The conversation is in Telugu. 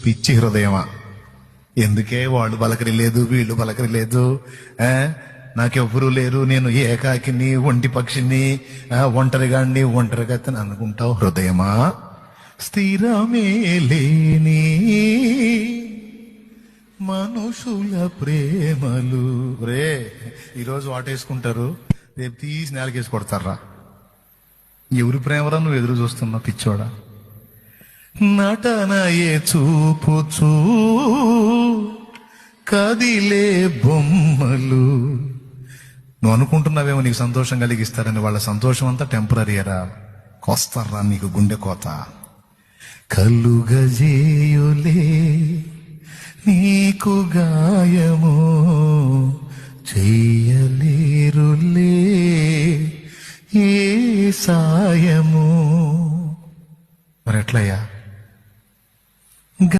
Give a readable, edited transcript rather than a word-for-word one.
పిచ్చి హృదయమా, ఎందుకే వాళ్ళు పలకరి లేదు వీళ్ళు పలకరి లేదు, నాకెవ్వరూ లేరు, నేను ఏకాకిని ఒంటి పక్షిని ఒంటరిగాడిని ఒంటరిగతని అనుకుంటావు హృదయమా? స్థిరమే లేని మనుషుల ప్రేమలు రే ఈరోజు వాటేసుకుంటారు, రేపు తీసి నేలకేసి కొడతారా? ఎవరి ప్రేమరా నువ్వు ఎదురు చూస్తున్నావు పిచ్చోడా? నటనయే చూపుచూ కదిలే బొమ్మలు. నువ్వు అనుకుంటున్నావేమో నీకు సంతోషం కలిగిస్తారని, వాళ్ళ సంతోషం అంతా టెంపరీరా, కొస్తారా నీకు గుండె కోత. కలుగజేయులే నీకు గాయము, చెయ్యలేరులే ఏ సాయము. మరి ఎట్లయ్యా?